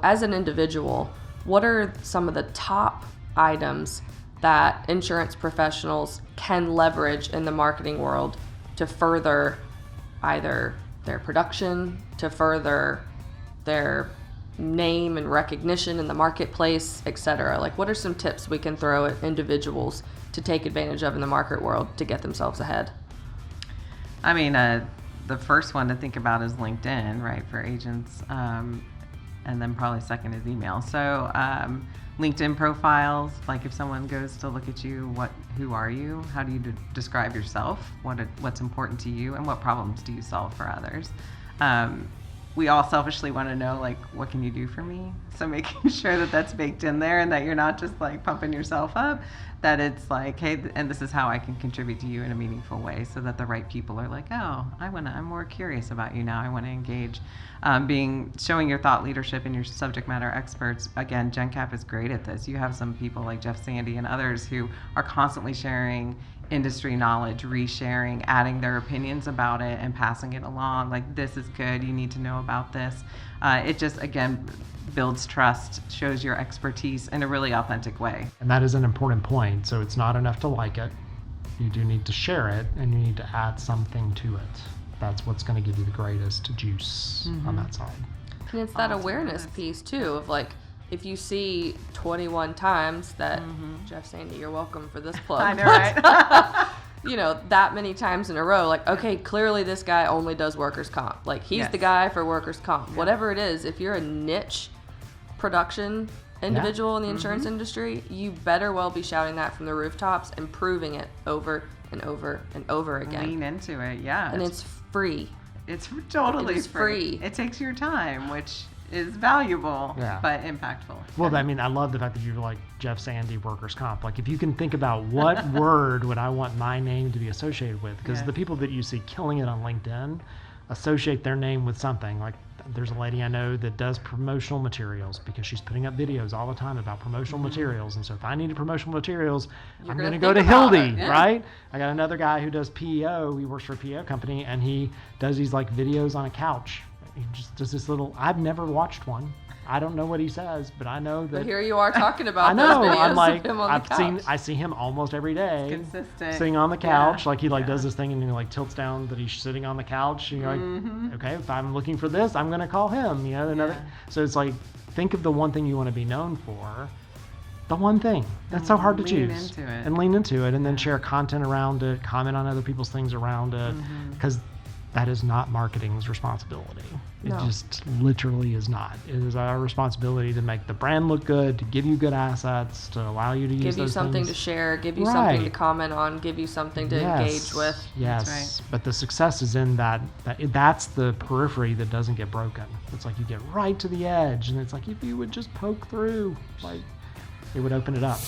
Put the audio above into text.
As an individual, what are some of the top items that insurance professionals can leverage in the marketing world to further either their production, to further their name and recognition in the marketplace, etc.? Like, what are some tips we can throw at individuals to take advantage of in the market world to get themselves ahead? I mean, the first one to think about is LinkedIn, right, for agents. And then probably second is email. So LinkedIn profiles, like if someone goes to look at you, who are you? How do you describe yourself? What's important to you, and what problems do you solve for others? We all selfishly want to know, like, what can you do for me? So making sure that that's baked in there and that you're not just like pumping yourself up, that it's like, hey, and this is how I can contribute to you in a meaningful way, so that the right people are like, oh, I'm more curious about you now. I want to engage. Showing your thought leadership and your subject matter experts. Again, GenCap is great at this. You have some people like Jeff Sandy and others who are constantly sharing industry knowledge, resharing, adding their opinions about it and passing it along. Like, this is good, you need to know about this. It just, again, builds trust, shows your expertise in a really authentic way. And that is an important point. So it's not enough to like it. You do need to share it, and you need to add something to it. That's what's going to give you the greatest juice on that side. And it's that awareness piece too, of like, if you see 21 times that Jeff Sandy, you're welcome for this plug. I know, right? You know, that many times in a row, like, okay, clearly this guy only does workers' comp. Like, he's the guy for workers' comp. Whatever it is, if you're a niche production individual in the insurance industry, you better well be shouting that from the rooftops and proving it over and over and over again. Lean into it, yeah. And it's free. It's totally It is free. It takes your time, which is valuable, but impactful. Well, I mean, I love the fact that you're like Jeff Sandy, workers' comp. Like, if you can think about what word would I want my name to be associated with, because the people that you see killing it on LinkedIn associate their name with something. Like, there's a lady I know that does promotional materials because she's putting up videos all the time about promotional materials. And so if I needed promotional materials, I'm going to go to Hildy, right? I got another guy who does PEO. He works for a PEO company, and he does these like videos on a couch. He just does this little, I've never watched one. I don't know what he says, but I know that. But here you are talking about I know. those videos I'm like, of him on the couch. I see him almost every day. It's consistent. Sitting on the couch. Like, he does this thing and he like tilts down that he's sitting on the couch. And you're like, okay, if I'm looking for this, I'm going to call him, you know, So it's like, think of the one thing you want to be known for. The one thing. That's so hard to choose. Lean into it. And lean into it, and then share content around it, comment on other people's things around it. Because that is not marketing's responsibility. It just literally is not. It is our responsibility to make the brand look good, to give you good assets, to allow you to use those things. Give you something to share, give you something to comment on, give you something to engage with. Yes, That's right. But the success is in that's the periphery that doesn't get broken. It's like you get right to the edge, and it's like if you would just poke through, like, it would open it up.